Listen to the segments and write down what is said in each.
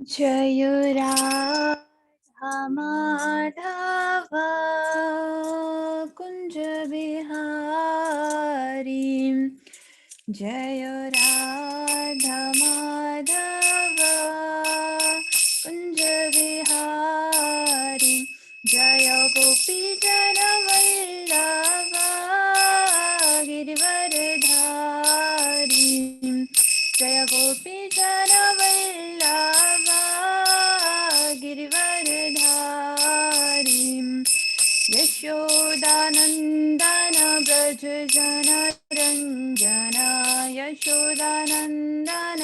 जय राधा माधव कुंज बिहारी, जय राधा माधव कुंज बिहारी, जय गोपी जन वल्लभ गिरिवरधारी, जय गोपी जन वल्लभ गिरिवरधारी, यशोदानन्दन व्रज जनरञ्जन, यशोदानन्दन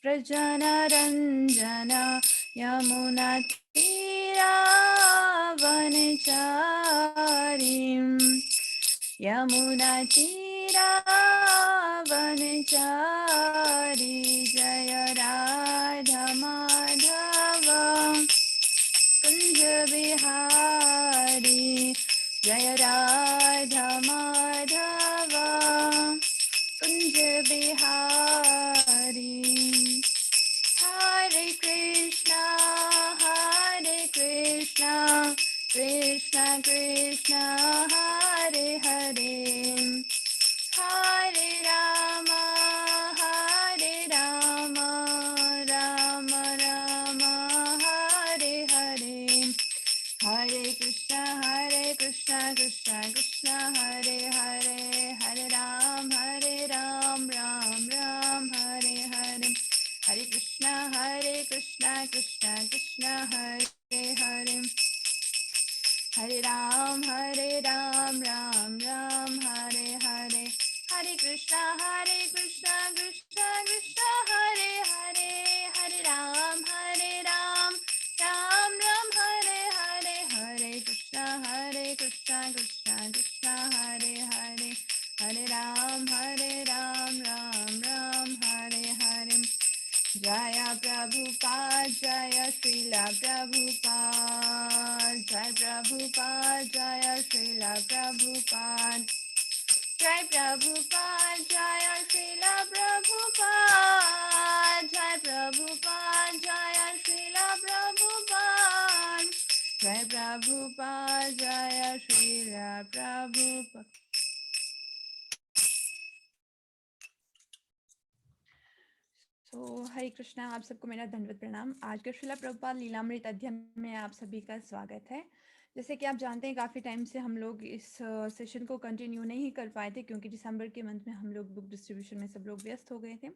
व्रज जनरञ्जन, यमुनातीरावनचारी, यमुनातीरावनचारी, जय राधा माधव कुंज बिहारी, जय राधा माधव कुंज बिहारी। हरे कृष्णा कृष्णा कृष्णा हरे हरे, हरे राम राम राम हरे हरे, हरे कृष्णा कृष्णा कृष्णा हरे हरे, हरे राम राम राम हरे हरे, हरे कृष्णा कृष्णा कृष्णा हरे हरे, हरे राम राम राम हरे हरे, हरे कृष्णा कृष्णा कृष्णा हरे हरे, हरे राम राम राम हरे हरे, हरे कृष्णा कृष्णा कृष्णा हरे हरे, हरे राम राम राम हरे हरे, जय प्रभुपाद जय श्रीला प्रभुपाद, जय प्रभुपाद जय श्रीला प्रभुपाद, जय प्रभुपाद जय श्रीला प्रभुपाद, जय प्रभुपाद जय श्रीला प्रभुपाद, जय प्रभुपाद जय श्रीला प्रभुपाद। हरे कृष्णा, आप सबको मेरा दंडवत प्रणाम। आज के श्रीला प्रभुपाद लीलामृत अध्ययन में आप सभी का स्वागत है। जैसे कि आप जानते हैं, काफ़ी टाइम से हम लोग इस सेशन को कंटिन्यू नहीं कर पाए थे क्योंकि दिसंबर के मंथ में हम लोग बुक डिस्ट्रीब्यूशन में सब लोग व्यस्त हो गए थे।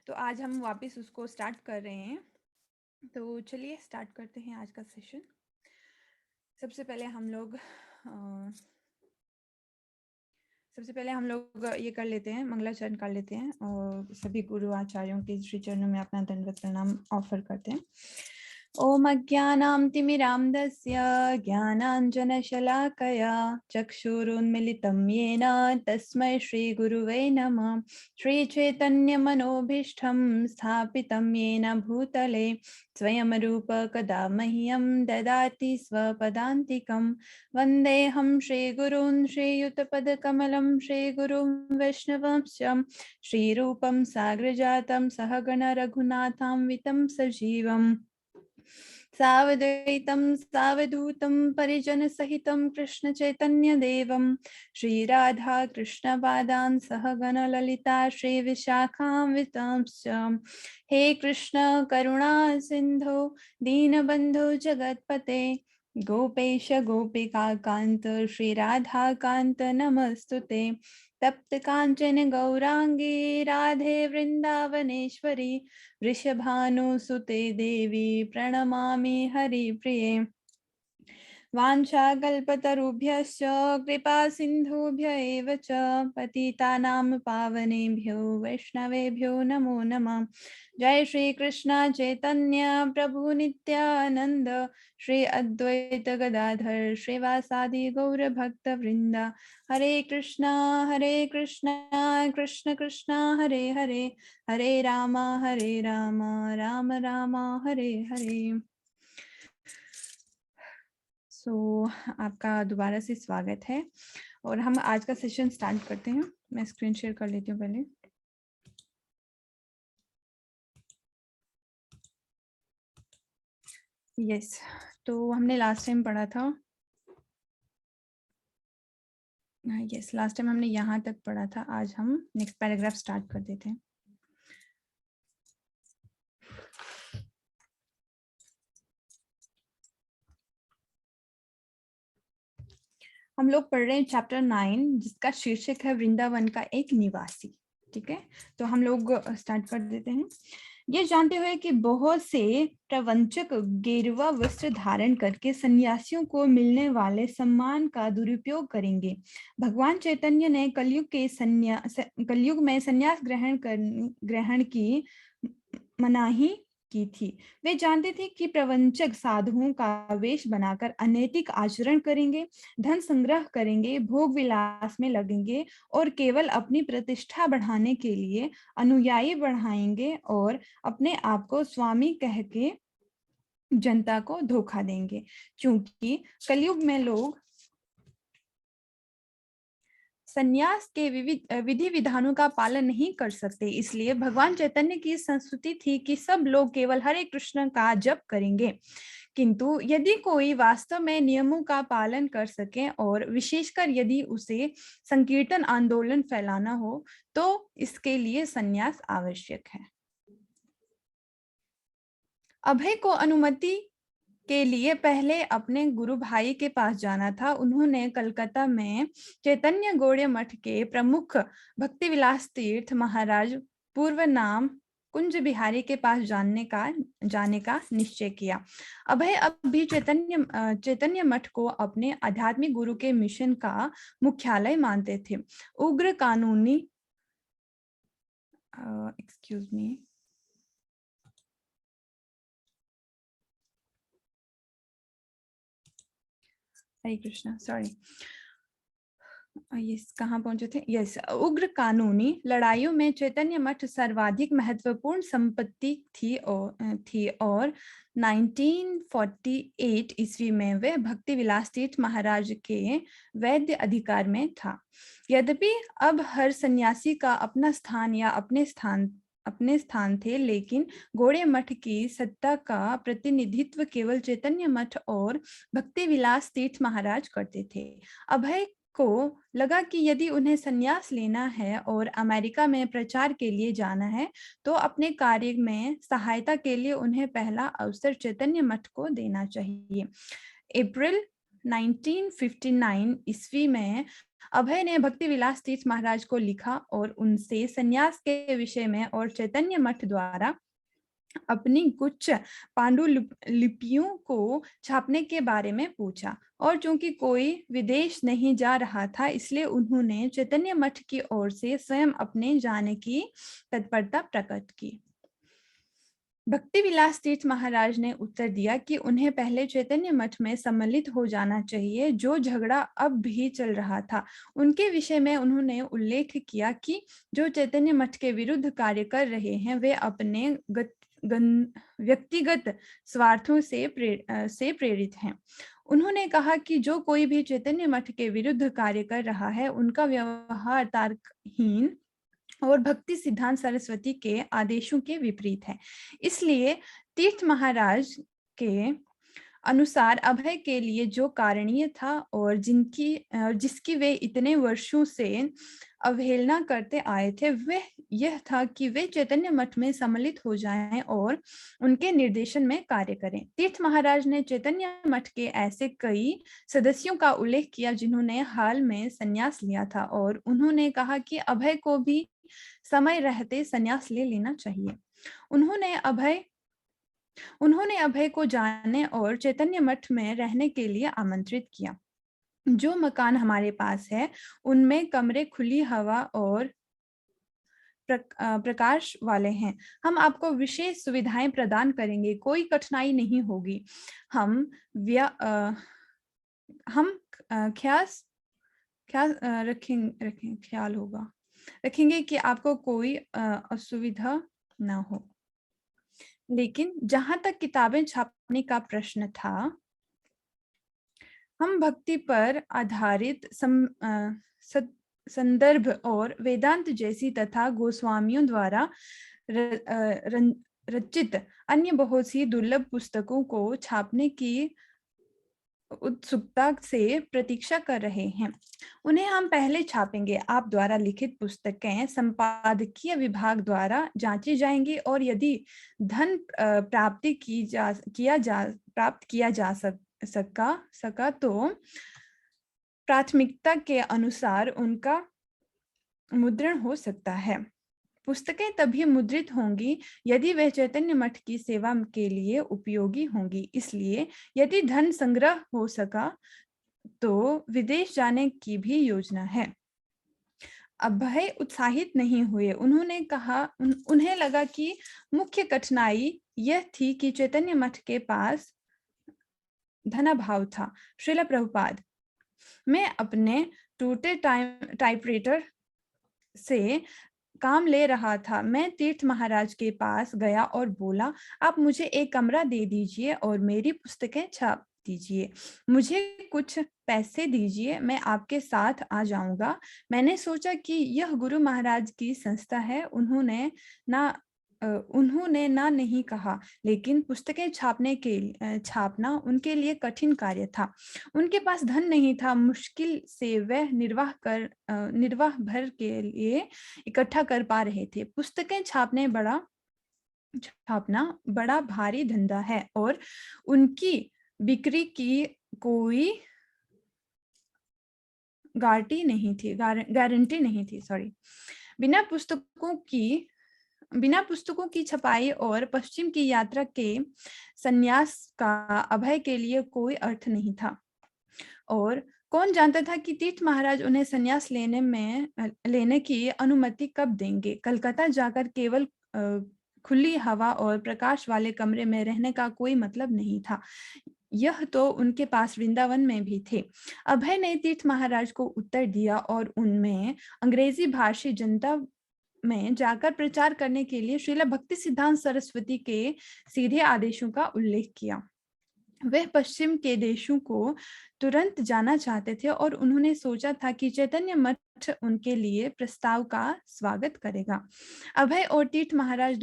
तो आज हम वापस उसको स्टार्ट कर रहे हैं। तो चलिए स्टार्ट करते हैं आज का सेशन। सबसे पहले हम लोग ये कर लेते हैं, मंगलाचरण कर लेते हैं और सभी गुरु आचार्यों के श्री चरणों में अपना दंडवत प्रणाम ऑफर करते हैं। ओम अज्ञानामतिमिरान्धस्य ज्ञानाञ्जनशलाकया चक्षुरुन्मिलितं येन तस्मै श्रीगुरुवे नमः। श्रीचैतन्यमनोभीष्टं स्थापितं येन भूतले स्वयं रूप कदा मह्यं ददाति स्वपदान्तिकं। वन्देऽहं श्रीगुरून् श्रीयुतपदकमलं श्रीगुरुं वैष्णवंश्च श्रीरूपं साग्रजातं सहगण रघुनाथान्वितं सजीवम् सावधूतं सावधूतं परिजनसहितं कृष्णचैतन्यदेवं श्रीराधा कृष्णपादान् सहगण ललिता श्रीविशाखान्वितांश्च। हे कृष्ण करुणा सिन्धो दीनबन्धो जगत्पते गोपेश गोपिकान्त श्रीराधाकान्त नमस्तुते। तप्त कांचन गौरांगी राधे वृंदावनेश्वरी वृषभानुसुते देवी प्रणमामि हरिप्रिये। वाञ्छाकल्पतरुभ्यश्च कृपा सिन्धुभ्य एव च पतितानां पावनेभ्यो वैष्णवेभ्यो नमो नमः। जय श्री कृष्ण चैतन्य प्रभु नित्यानंद श्री अद्वैत गदाधर श्रीवासादि गौर भक्त वृंद। हरे कृष्णा कृष्ण कृष्ण हरे हरे, हरे राम राम राम हरे हरे। आपका दोबारा से स्वागत है और हम आज का सेशन स्टार्ट करते हैं। मैं स्क्रीन शेयर कर लेती हूँ पहले। यस, तो हमने लास्ट टाइम पढ़ा था, यस लास्ट टाइम हमने यहाँ तक पढ़ा था। आज हम नेक्स्ट पैराग्राफ स्टार्ट कर देते हैं। हम लोग पढ़ रहे हैं चैप्टर 9 जिसका शीर्षक है वृंदावन का एक निवासी। ठीक है, तो हम लोग स्टार्ट कर देते हैं। ये जानते हुए कि बहुत से प्रवंचक गेरुआ वस्त्र धारण करके सन्यासियों को मिलने वाले सम्मान का दुरुपयोग करेंगे, भगवान चैतन्य ने कलयुग में संन्यास ग्रहण की मनाही की थी। वे जानते थे कि प्रवंचक साधुओं का वेश बनाकर अनैतिक आचरण करेंगे, धन संग्रह करेंगे, भोग विलास में लगेंगे और केवल अपनी प्रतिष्ठा बढ़ाने के लिए अनुयायी बढ़ाएंगे और अपने आप को स्वामी कह के जनता को धोखा देंगे। क्योंकि कलयुग में लोग संन्यास के विधि विधानों का पालन नहीं कर सकते, इसलिए भगवान चैतन्य की संस्तुति थी कि सब लोग केवल हरे कृष्ण का जप करेंगे। किंतु यदि कोई वास्तव में नियमों का पालन कर सके और विशेषकर यदि उसे संकीर्तन आंदोलन फैलाना हो तो इसके लिए संन्यास आवश्यक है। अभय को अनुमति के लिए पहले अपने गुरु भाई के पास जाना था। उन्होंने कलकत्ता में चैतन्य गौड़ीय मठ के प्रमुख भक्तिविलास तीर्थ महाराज पूर्व नाम कुंज बिहारी के पास जाने का निश्चय किया। अभय अब भी चैतन्य मठ को अपने आध्यात्मिक गुरु के मिशन का मुख्यालय मानते थे। उग्र कानूनी एक्सक्यूज मी हरे कृष्णा, सॉरी, यस कहाँ पहुंचे थे, यस उग्र कानूनी लड़ाइयों में चैतन्य मठ सर्वाधिक महत्वपूर्ण संपत्ति थी और 1948 ईस्वी में वे भक्ति विलास तीर्थ महाराज के वैद्य अधिकार में था। यद्यपि अब हर सन्यासी का अपना स्थान या अपने स्थान थे, लेकिन गौड़ीय मठ की सत्ता का प्रतिनिधित्व केवल चैतन्य मठ और भक्ति विलास तीर्थ महाराज करते थे। अभय को लगा कि यदि उन्हें संन्यास लेना है और अमेरिका में प्रचार के लिए जाना है तो अपने कार्य में सहायता के लिए उन्हें पहला अवसर चैतन्य मठ को देना चाहिए। अप्रैल 1959 ईस्वी में अभय ने भक्ति विलास तीर्थ महाराज को लिखा और उनसे संन्यास के विषय में और चैतन्य मठ द्वारा अपनी कुछ पांडुलिपियों को छापने के बारे में पूछा। और चूंकि कोई विदेश नहीं जा रहा था, इसलिए उन्होंने चैतन्य मठ की ओर से स्वयं अपने जाने की तत्परता प्रकट की। भक्ति विलास तीर्थ महाराज ने उत्तर दिया कि उन्हें पहले चैतन्य मठ में सम्मिलित हो जाना चाहिए, जो झगड़ा अब भी चल रहा था। उनके विषय में उन्होंने उल्लेख किया कि जो चैतन्य मठ के विरुद्ध कार्य कर रहे हैं वे अपने व्यक्तिगत स्वार्थों से प्रेरित हैं। उन्होंने कहा कि जो कोई भी चैतन्य मठ के विरुद्ध कार्य कर रहा है उनका व्यवहार तर्कहीन और भक्ति सिद्धांत सरस्वती के आदेशों के विपरीत है। इसलिए तीर्थ महाराज के अनुसार अभय के लिए जो कारणीय था और जिसकी वे इतने वर्षों से अवहेलना करते आए थे वह यह था कि वे चैतन्य मठ में सम्मिलित हो जाएं और उनके निर्देशन में कार्य करें। तीर्थ महाराज ने चैतन्य मठ के ऐसे कई सदस्यों का उल्लेख किया जिन्होंने हाल में संन्यास लिया था और उन्होंने कहा कि अभय को भी समय रहते संन्यास ले लेना चाहिए। उन्होंने अभय को जाने और चैतन्य मठ में रहने के लिए आमंत्रित किया। जो मकान हमारे पास है उनमें कमरे खुली हवा और प्रकाश वाले हैं। हम आपको विशेष सुविधाएं प्रदान करेंगे, कोई कठिनाई नहीं होगी। हम रखेंगे कि आपको कोई असुविधा ना हो। लेकिन जहां तक किताबें छापने का प्रश्न था, हम भक्ति पर आधारित संदर्भ और वेदांत जैसी तथा गोस्वामियों द्वारा रचित अन्य बहुत सी दुर्लभ पुस्तकों को छापने की उत्सुकता से प्रतीक्षा कर रहे हैं। उन्हें हम पहले छापेंगे। आप द्वारा लिखित पुस्तकें संपादकीय विभाग द्वारा जांची जाएंगी और यदि धन प्राप्त किया जा सका तो प्राथमिकता के अनुसार उनका मुद्रण हो सकता है। पुस्तकें तभी मुद्रित होंगी यदि वह चैतन्य मठ की सेवा के लिए उपयोगी होंगी। इसलिए यदि धन संग्रह हो सका तो विदेश जाने की भी योजना है। अभय उत्साहित नहीं हुए। उन्होंने कहा उन्हें लगा कि मुख्य कठिनाई यह थी कि चैतन्य मठ के पास धनाभाव था। श्रील प्रभुपाद, मैं अपने टूटे टाइपराइटर से काम ले रहा था। मैं तीर्थ महाराज के पास गया और बोला, आप मुझे एक कमरा दे दीजिए और मेरी पुस्तकें छाप दीजिए। मुझे कुछ पैसे दीजिए, मैं आपके साथ आ जाऊंगा। मैंने सोचा कि यह गुरु महाराज की संस्था है। उन्होंने ना नहीं कहा, लेकिन पुस्तकें छापना उनके लिए कठिन कार्य था। उनके पास धन नहीं था। मुश्किल से वह निर्वाह भर के लिए इकट्ठा कर पा रहे थे। पुस्तकें छापना बड़ा भारी धंधा है और उनकी बिक्री की कोई गारंटी नहीं थी। सॉरी। बिना पुस्तकों की छपाई और पश्चिम की यात्रा के संन्यास का अभय के लिए कोई अर्थ नहीं था। और कौन जानता था कि तीर्थ महाराज उन्हें संन्यास लेने की अनुमति कब देंगे। कलकत्ता जाकर केवल खुली हवा और प्रकाश वाले कमरे में रहने का कोई मतलब नहीं था। यह तो उनके पास वृंदावन में भी थे। अभय ने तीर्थ महाराज को उत्तर दिया और उनमें अंग्रेजी भाषी जनता में जाकर प्रचार करने के लिए श्रील भक्ति सिद्धांत सरस्वती के सीधे आदेशों का उल्लेख किया। वह पश्चिम के देशों को तुरंत जाना चाहते थे और उन्होंने सोचा था कि चैतन्य मठ उनके लिए प्रस्ताव का स्वागत करेगा। अभय और तीर्थ महाराज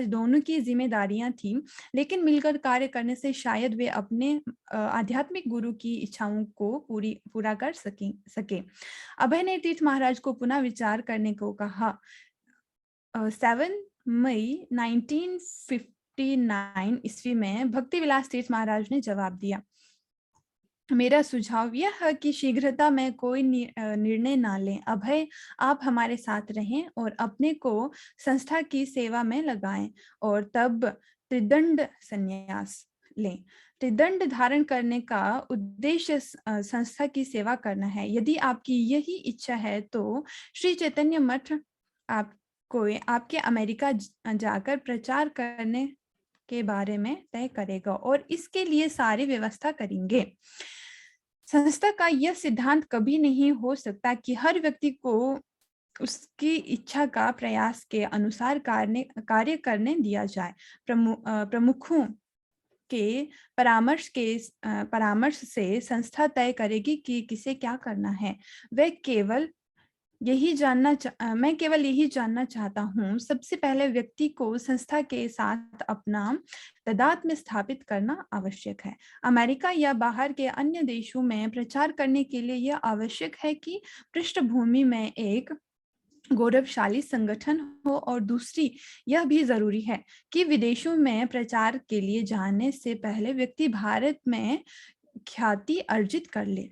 दोनों की जिम्मेदारियां थीं, लेकिन मिलकर कार्य करने से शायद वे अपने आध्यात्मिक गुरु की इच्छाओं को पूरा कर सके। अभय ने तीर्थ महाराज को पुनः विचार करने को कहा। 7 मई 1959 ईस्वी में भक्ति विलास तीर्थ महाराज ने जवाब दिया, मेरा सुझाव यह है कि शीघ्रता में कोई निर्णय ना लें। अभय, आप हमारे साथ रहें और अपने को संस्था की सेवा में लगाएं और तब त्रिदंड संन्यास लें। त्रिदंड धारण करने का उद्देश्य संस्था की सेवा करना है। यदि आपकी यही इच्छा है तो श्री चैतन्य मठ आपके अमेरिका जाकर प्रचार करने के बारे में तय करेगा और इसके लिए सारी व्यवस्था करेंगे। संस्था का यह सिद्धांत कभी नहीं हो सकता कि हर व्यक्ति को उसकी इच्छा का प्रयास के अनुसार कार्य करने दिया जाए। प्रमुखों के परामर्श से संस्था तय करेगी कि किसे क्या करना है। मैं केवल यही जानना चाहता हूँ। सबसे पहले व्यक्ति को संस्था के साथ अपना तादात्म्य स्थापित करना आवश्यक है। अमेरिका या बाहर के अन्य देशों में प्रचार करने के लिए यह आवश्यक है कि पृष्ठभूमि में एक गौरवशाली संगठन हो और दूसरी यह भी जरूरी है कि विदेशों में प्रचार के लिए जाने से पहले व्यक्ति भारत में ख्याति अर्जित कर ले।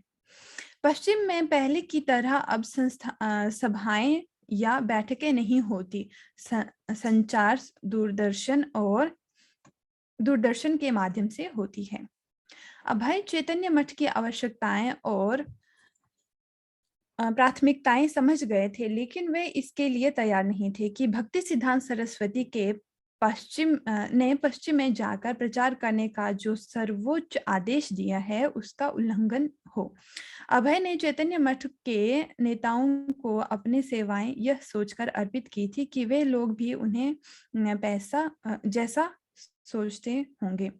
पश्चिम में पहले की तरह अब सभाएं या बैठकें नहीं होती। संचार दूरदर्शन के माध्यम से होती है। अभय चैतन्य मठ की आवश्यकताएं और प्राथमिकताएं समझ गए थे, लेकिन वे इसके लिए तैयार नहीं थे कि भक्ति सिद्धांत सरस्वती के पश्चिम में जाकर प्रचार करने का जो सर्वोच्च आदेश दिया है उसका उल्लंघन हो। अभय ने चैतन्य मठ के नेताओं को अपनी सेवाएं यह सोचकर अर्पित की थी कि वे लोग भी उन्हें पैसा जैसा सोचते होंगे,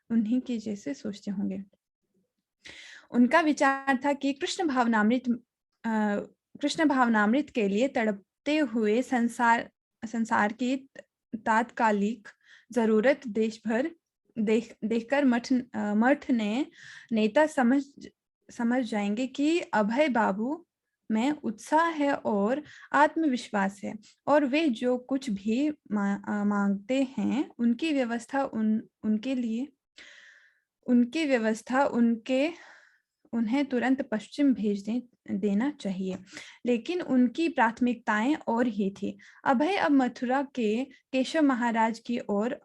उन्हीं के जैसे सोचते होंगे। उनका विचार था कि कृष्ण भावनामृत के लिए देखते हुए संसार की तात्कालिक जरूरत देश भर देखकर मठ ने नेता समझ जाएंगे कि अभय बाबू में उत्साह है और आत्मविश्वास है, और वे जो कुछ भी मांगते हैं उनकी व्यवस्था उन्हें तुरंत पश्चिम देना चाहिए। लेकिन उनकी प्राथमिकताएं और ही थी। अभय अब मथुरा के केशव महाराज की ओर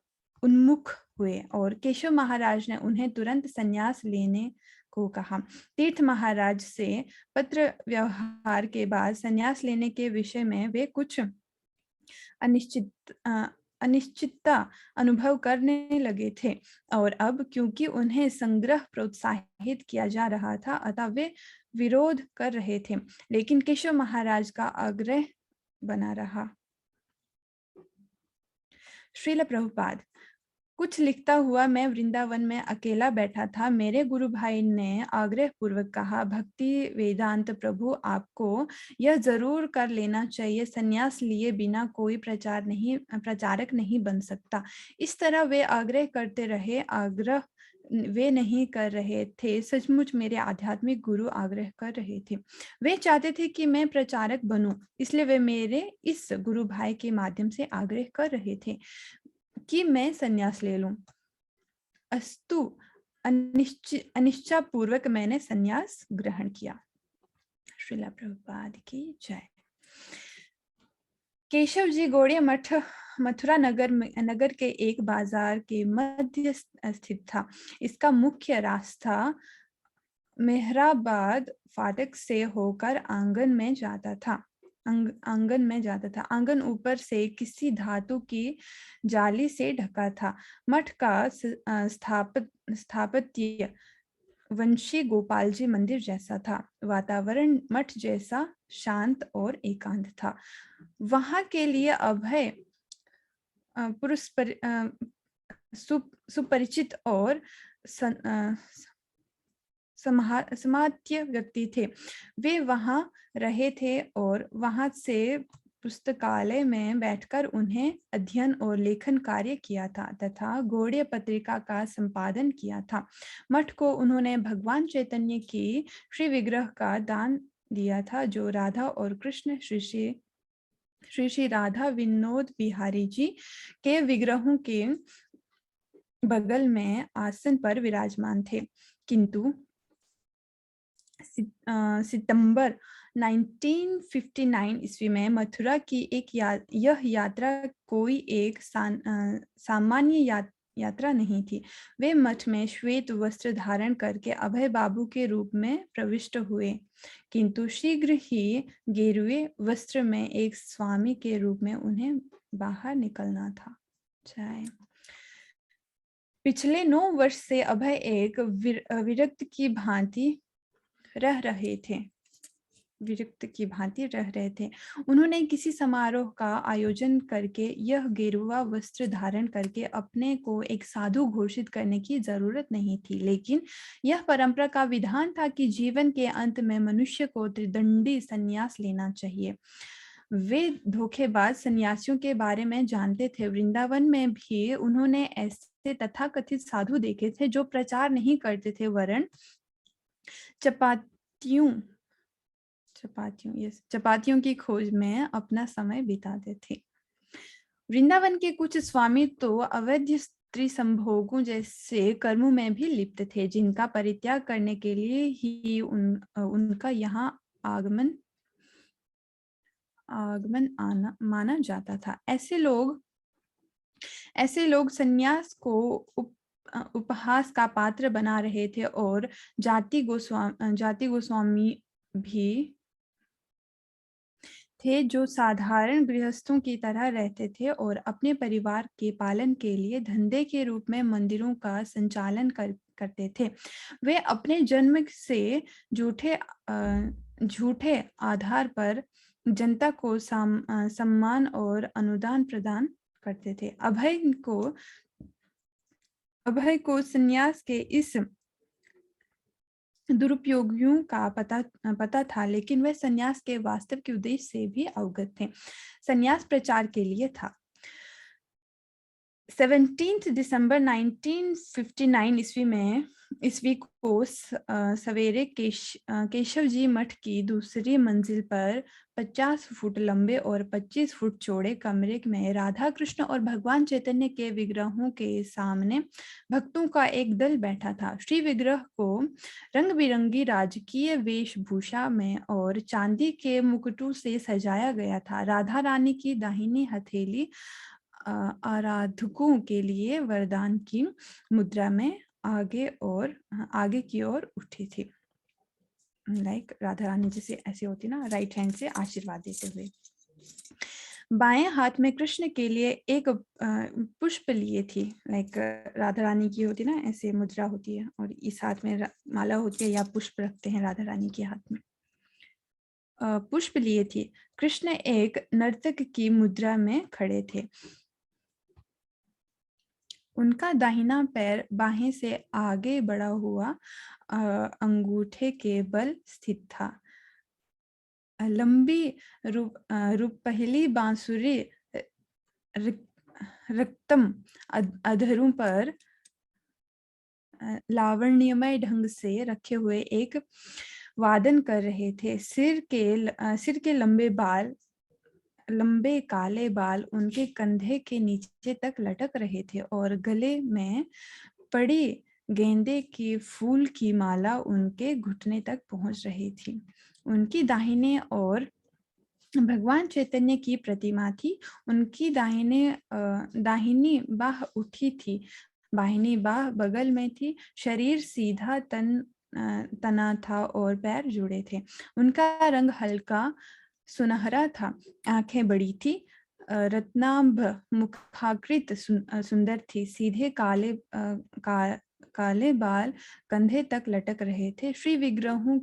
उन्मुख हुए और केशव महाराज ने उन्हें तुरंत संन्यास लेने को कहा। तीर्थ महाराज से पत्र व्यवहार के बाद संन्यास लेने के विषय में वे कुछ अनिश्चितता अनुभव करने लगे थे, और अब क्योंकि उन्हें संग्रह प्रोत्साहित किया जा रहा था, अतः वे विरोध कर रहे थे, लेकिन केशव महाराज का आग्रह बना रहा। श्रील प्रभुपाद। कुछ लिखता हुआ मैं वृंदावन में अकेला बैठा था। मेरे गुरु भाई ने आग्रह पूर्वक कहा, भक्ति वेदांत प्रभु, आपको यह जरूर कर लेना चाहिए। संन्यास लिए बिना कोई प्रचारक नहीं बन सकता। इस तरह वे आग्रह करते रहे। आग्रह वे नहीं कर रहे थे, सचमुच मेरे आध्यात्मिक गुरु आग्रह कर रहे थे। वे चाहते थे कि मैं प्रचारक बनूं, इसलिए वे मेरे इस गुरु भाई के माध्यम से आग्रह कर रहे थे कि मैं संन्यास ले लूं। अस्तु, अनिश्चा पूर्वक मैंने संन्यास ग्रहण किया। श्रीला प्रभुपाद की जय। केशव जी गौड़िया मठ मथुरा नगर के एक बाजार के मध्य स्थित था। इसका मुख्य रास्ता मेहराबाद फाटक से होकर आंगन में जाता था। आंगन ऊपर से किसी धातु की जाली से ढका था। मठ का स्थापत्य वंशी गोपाल जी मंदिर जैसा था। वातावरण मठ जैसा शांत और एकांत था। वहां के लिए अभय सुपरिचित और समात्य व्यक्ति थे। वे वहां रहे थे और वहां से पुस्तकालय में बैठकर उन्हें अध्ययन और लेखन कार्य किया था तथा गौड़ीय पत्रिका का संपादन किया था। मठ को उन्होंने भगवान चैतन्य की श्री विग्रह का दान दिया था, जो राधा और कृष्ण श्री श्री राधा विनोद बिहारी जी के विग्रहों के बगल में आसन पर विराजमान थे। किंतु सितंबर 1959 ईस्वी में मथुरा की यह यात्रा कोई एक सामान्य यात्रा नहीं थी। वे मठ में श्वेत वस्त्र धारण करके अभय बाबू के रूप में प्रविष्ट हुए, किंतु शीघ्र ही गेरुए वस्त्र में एक स्वामी के रूप में उन्हें बाहर निकलना था। पिछले 9 वर्ष से अभय एक विरक्त की भांति रह रहे थे। उन्होंने किसी समारोह का आयोजन करके यह गेरुआ वस्त्र धारण करके अपने को एक साधु घोषित करने की जरूरत नहीं थी, लेकिन यह परंपरा का विधान था कि जीवन के अंत में मनुष्य को त्रिदंडी संन्यास लेना चाहिए। वे धोखेबाज सन्यासियों के बारे में जानते थे। वृंदावन में भी उन्होंने ऐसे तथाकथित साधु देखे थे जो प्रचार नहीं करते थे, वरन चपातियों की खोज में अपना समय बिताते थे। वृंदावन के कुछ स्वामी तो अवैध स्त्री संभोगों जैसे कर्मों में भी लिप्त थे, जिनका परित्याग करने के लिए ही उनका यहाँ आगमन माना जाता था। ऐसे लोग संन्यास को उपहास का पात्र बना रहे थे, और जाति गोस्वामी भी थे जो साधारण गृहस्थों की तरह रहते थे और अपने परिवार के पालन के लिए धंधे के रूप में मंदिरों का संचालन करते थे। वे अपने जन्म से झूठे आधार पर जनता को सम्मान और अनुदान प्रदान करते थे। अभय को संन्यास के इस दुरुपयोगियों का पता था, लेकिन वे संन्यास के वास्तविक उद्देश्य से भी अवगत थे। संन्यास प्रचार के लिए था। 17 दिसंबर 1959 ईस्वी को सवेरे केशव जी मठ की दूसरी मंजिल पर 50 फुट लंबे और 25 फुट चौड़े कमरे में राधा कृष्ण और भगवान चैतन्य के विग्रहों के सामने भक्तों का एक दल बैठा था। श्री विग्रह को रंग बिरंगी राजकीय वेशभूषा में और चांदी के मुकुटों से सजाया गया था। राधा रानी की दाहिनी हथेली आराधकों के लिए वरदान की मुद्रा में आगे की ओर उठी थी। लाइक राधा रानी जैसे ऐसे होती ना, राइट हैंड से आशीर्वाद देते हुए। बाएं हाथ में कृष्ण के लिए एक पुष्प लिए थी। लाइक राधा रानी की होती ना ऐसे मुद्रा होती है, और इस हाथ में माला होती है या पुष्प रखते हैं राधा रानी के हाथ में। पुष्प लिए थी। कृष्ण एक नर्तक की मुद्रा में खड़े थे। उनका दाहिना पैर बाहें से आगे बढ़ा हुआ अंगूठे के बल स्थित था। लंबी रुपहली बांसुरी रक्तम अधरों पर लावण्यमय ढंग से रखे हुए एक वादन कर रहे थे। सिर के लंबे काले बाल उनके कंधे के नीचे तक लटक रहे थे और गले में पड़ी गेंदे की फूल की माला उनके घुटने तक पहुंच रही थी। उनकी दाहिने ओर भगवान चैतन्य की प्रतिमा थी। उनकी दाहिनी बाह उठी थी, बाहिनी बाह बगल में थी। शरीर सीधा तना था और पैर जुड़े थे। उनका रंग हल्का सुनहरा था। आंखें बड़ी थी, रत्नाभ मुखाकृत सुंदर थी। सीधे काले बाल कंधे तक लटक रहे थे। श्री विग्रहों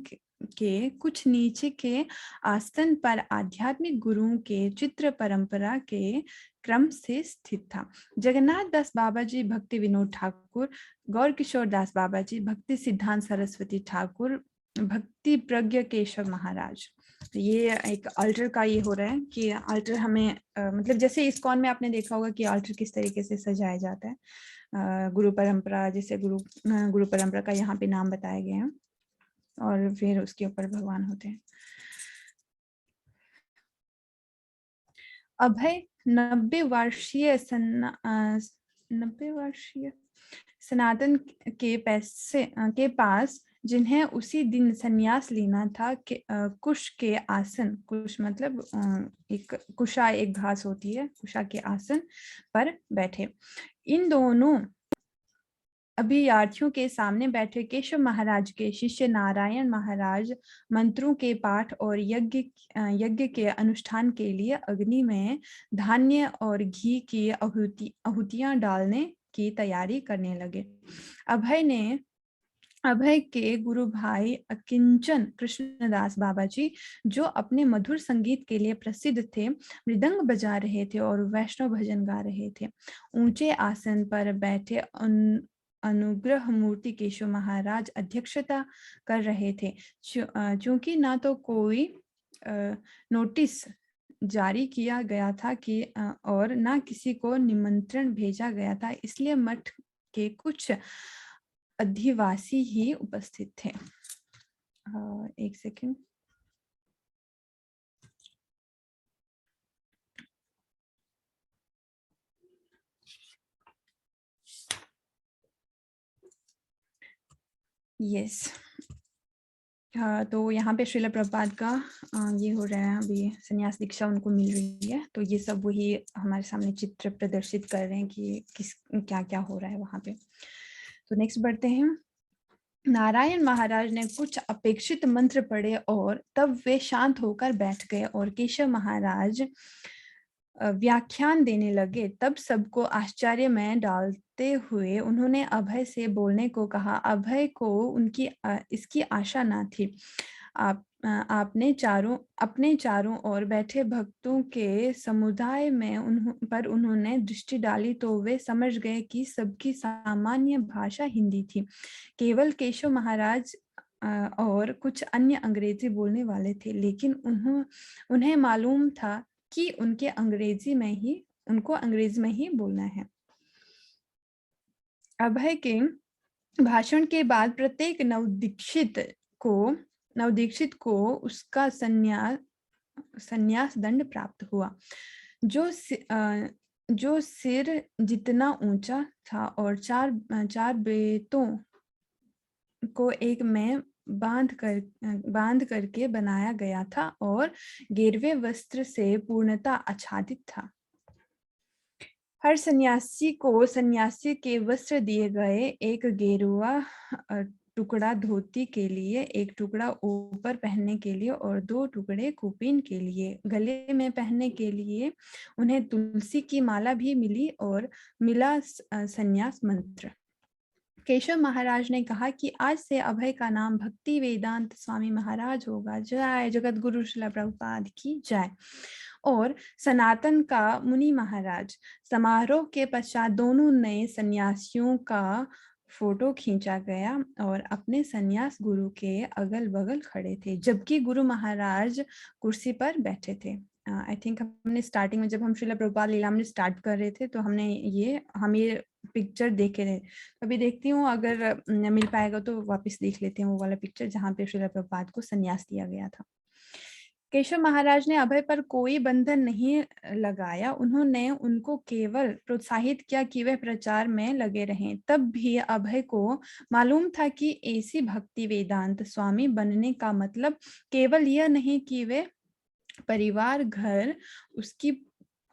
के कुछ नीचे के आसन पर आध्यात्मिक गुरुओं के चित्र परंपरा के क्रम से स्थित था। जगन्नाथ दास बाबा जी, भक्ति विनोद ठाकुर, गौर किशोर दास बाबा जी, भक्ति सिद्धांत सरस्वती ठाकुर, भक्ति प्रज्ञ केशव महाराज। ये एक अल्टर का ये हो रहा है कि अल्टर हमें मतलब जैसे इस्कॉन में आपने देखा होगा कि अल्टर किस तरीके से सजाया जाता है। गुरु परंपरा, जैसे गुरु परंपरा का यहाँ पे नाम बताए गए हैं और फिर उसके ऊपर भगवान होते हैं। अभय 90 वर्षीय सनातन के पास, जिन्हें उसी दिन संन्यास लेना था, कुश के आसन, कुश मतलब एक कुशा, एक घास होती है, कुशा के आसन पर बैठे। इन दोनों अभियार्थियों के सामने बैठे केशव महाराज के शिष्य नारायण महाराज मंत्रों के पाठ और यज्ञ के अनुष्ठान के लिए अग्नि में धान्य और घी की आहुतियां डालने की तैयारी करने लगे। अभय के गुरु भाई अकिंचन कृष्णदास बाबा जी, जो अपने मधुर संगीत के लिए प्रसिद्ध थे, मृदंग बजा रहे थे और वैष्णव भजन गा रहे थे। ऊंचे आसन पर बैठे अनुग्रह मूर्ति केशव महाराज अध्यक्षता कर रहे थे। चूंकि ना तो कोई नोटिस जारी किया गया था कि और ना किसी को निमंत्रण भेजा गया था, इसलिए मठ के कुछ अधिवासी ही उपस्थित थे। एक सेकंड। यस, तो यहाँ पे श्रील प्रभुपाद का ये हो रहा है, अभी संन्यास दीक्षा उनको मिल रही है। तो ये सब वही हमारे सामने चित्र प्रदर्शित कर रहे हैं कि क्या क्या हो रहा है वहाँ पे। तो नेक्स्ट बढ़ते हैं। नारायण महाराज ने कुछ अपेक्षित मंत्र पढ़े और तब वे शांत होकर बैठ गए और केशव महाराज व्याख्यान देने लगे। तब सबको आश्चर्य में डालते हुए उन्होंने अभय से बोलने को कहा। अभय को इसकी आशा न थी। अपने चारों ओर बैठे भक्तों के समुदाय में उन्होंने दृष्टि डाली तो वे समझ गए कि सबकी सामान्य भाषा हिंदी थी। केवल केशव महाराज और कुछ अन्य अंग्रेजी बोलने वाले थे, लेकिन उन्हें मालूम था कि उनको अंग्रेजी में ही बोलना है। अभय के भाषण के बाद प्रत्येक नवदीक्षित को उसका संन्यास दंड प्राप्त हुआ, जो सिर जितना ऊंचा था और चार बेतों को एक में बांध करके बनाया गया था और गेरवे वस्त्र से पूर्णतः आच्छादित था। हर सन्यासी को सन्यासी के वस्त्र दिए गए, एक गेरुआ टुकड़ा धोती के लिए, एक टुकड़ा ऊपर पहनने के लिए और 2 टुकड़े कुपीन के लिए। गले में पहनने के लिए उन्हें तुलसी की माला भी मिली और मिला संन्यास मंत्र। केशव महाराज ने कहा कि आज से अभय का नाम भक्ति वेदांत स्वामी महाराज होगा। जय जगत गुरु श्रील प्रभुपाद की जय। और सनातन का मुनि महाराज। समारोह के पश्चात दोनों नए सन्यासियों का फोटो खींचा गया और अपने सन्यास गुरु के अगल बगल खड़े थे, जबकि गुरु महाराज कुर्सी पर बैठे थे। आई थिंक हमने स्टार्टिंग में जब हम श्रील प्रभुपाद लीलामृत स्टार्ट कर रहे थे तो हम ये पिक्चर देखे थे। अभी देखती हूँ अगर मिल पाएगा तो वापस देख लेते हैं वो वाला पिक्चर जहाँ पे श्रील प्रभुपाद को संन्यास दिया गया था। केशव महाराज ने अभय पर कोई बंधन नहीं लगाया। उन्होंने उनको केवल प्रोत्साहित किया कि वे प्रचार में लगे रहें। तब भी अभय को मालूम था कि ऐसी भक्ति वेदांत स्वामी बनने का मतलब केवल यह नहीं कि वे परिवार, घर, उसकी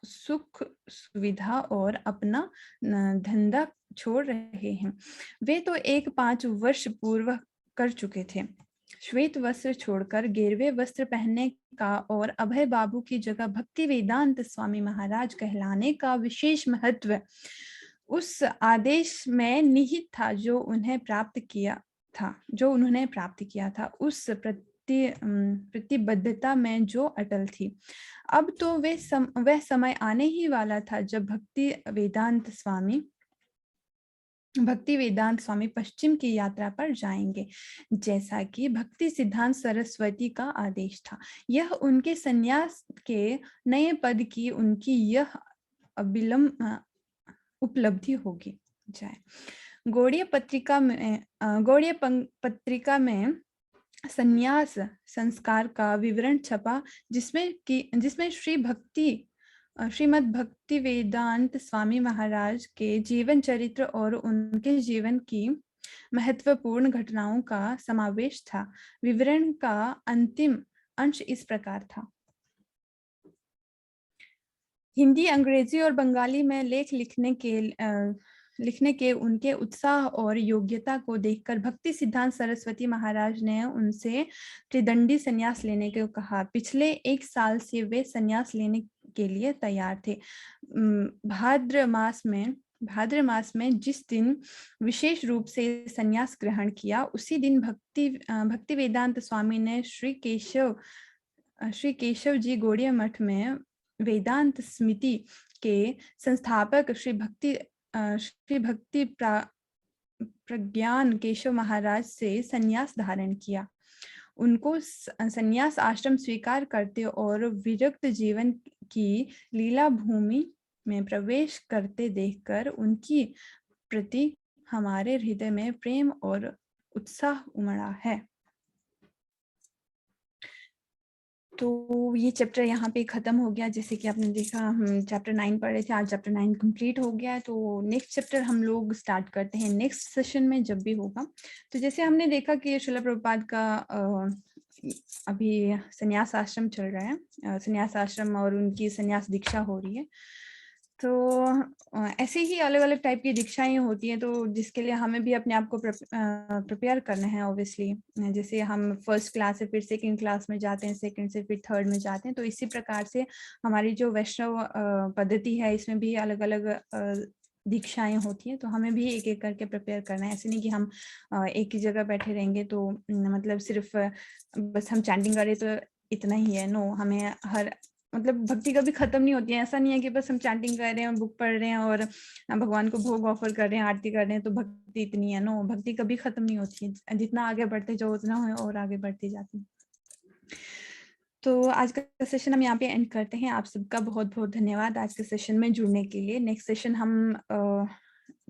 सुख सुविधा और अपना धंधा छोड़ रहे हैं। वे तो 5 वर्ष पूर्व कर चुके थे। श्वेत वस्त्र छोड़कर गेरवे वस्त्र पहनने का और अभय बाबू की जगह भक्ति वेदांत स्वामी महाराज कहलाने का विशेष महत्व उस आदेश में निहित था जो उन्होंने प्राप्त किया था, उस प्रतिबद्धता में जो अटल थी। अब तो वह समय आने ही वाला था जब भक्ति वेदांत स्वामी पश्चिम की यात्रा पर जाएंगे, जैसा कि भक्ति सिद्धांत सरस्वती का आदेश था। यह उनके संन्यास के नए पद की उनकी यह अविलंब उपलब्धि होगी। जय। गौड़ीय पत्रिका में संन्यास संस्कार का विवरण छपा, जिसमें श्रीमद् भक्ति वेदांत स्वामी महाराज के जीवन चरित्र और उनके जीवन की महत्वपूर्ण घटनाओं का समावेश था। विवरण का अंतिम अंश इस प्रकार था। हिंदी, अंग्रेजी और बंगाली में लेख लिखने के उनके उत्साह और योग्यता को देखकर भक्ति सिद्धांत सरस्वती महाराज ने उनसे त्रिदंडी संन्यास लेने को कहा। पिछले 1 साल से वे संन्यास लेने के लिए तैयार थे। भाद्र मास में जिस दिन विशेष रूप से संन्यास ग्रहण किया, उसी दिन भक्ति वेदांत स्वामी ने श्री केशव जी गौड़ीय मठ में वेदांत समिति के संस्थापक श्री भक्ति प्रज्ञान केशव महाराज से संन्यास धारण किया। उनको संन्यास आश्रम स्वीकार करते और विरक्त जीवन की लीला भूमि में प्रवेश करते देखकर उनकी प्रति हमारे हृदय में प्रेम और उत्साह उमड़ा है। तो ये चैप्टर यहाँ पे खत्म हो गया। जैसे कि आपने देखा हम चैप्टर 9 पढ़ रहे थे, आज चैप्टर 9 कंप्लीट हो गया है। तो नेक्स्ट चैप्टर हम लोग स्टार्ट करते हैं नेक्स्ट सेशन में जब भी होगा। तो जैसे हमने देखा कि श्रील प्रभुपाद का अभी संन्यास आश्रम चल रहा है, संन्यास आश्रम और उनकी संन्यास दीक्षा हो रही है। तो ऐसे ही अलग अलग टाइप की दीक्षाएं होती हैं, तो जिसके लिए हमें भी अपने आप को प्रिपेयर करना है ऑब्वियसली। जैसे हम फर्स्ट क्लास से फिर सेकंड क्लास में जाते हैं, सेकंड से फिर थर्ड में जाते हैं, तो इसी प्रकार से हमारी जो वैष्णव पद्धति है इसमें भी अलग अलग दीक्षाएं होती हैं। तो हमें भी एक एक करके प्रिपेयर करना है। ऐसे नहीं कि हम एक ही जगह बैठे रहेंगे तो मतलब सिर्फ बस हम चैंटिंग करें तो इतना ही है। नो, हमें हर मतलब भक्ति कभी खत्म नहीं होती है। ऐसा नहीं है कि बस हम चैंटिंग कर रहे हैं, बुक पढ़ रहे हैं और भगवान को भोग ऑफर कर रहे हैं, आरती कर रहे हैं तो भक्ति इतनी है। नो, भक्ति कभी खत्म नहीं होती है, जितना आगे बढ़ते जाओ उतना और आगे बढ़ती जाती है। तो आज का सेशन हम यहाँ पे एंड करते हैं। आप सबका बहुत बहुत धन्यवाद आज के सेशन में जुड़ने के लिए। नेक्स्ट सेशन हम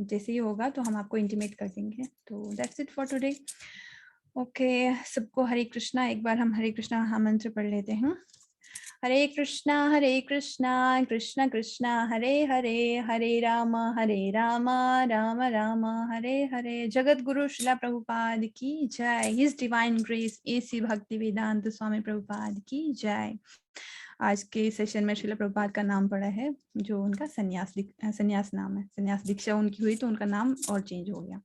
जैसे ही होगा तो हम आपको इंटीमेट कर देंगे। तो that's it for today. Okay, सबको हरे कृष्णा। एक बार हम हरे कृष्णा महामंत्र पढ़ लेते हैं। हरे कृष्णा कृष्ण कृष्ण हरे हरे, हरे राम राम राम हरे हरे। जगत गुरु श्रीला प्रभुपाद की जय। हिज डिवाइन ग्रेस एसी भक्ति वेदांत स्वामी प्रभुपाद की जय। आज के सेशन में श्रीला प्रभुपाद का नाम पड़ा है, जो उनका संन्यास नाम है। संन्यास दीक्षा उनकी हुई तो उनका नाम और चेंज हो गया।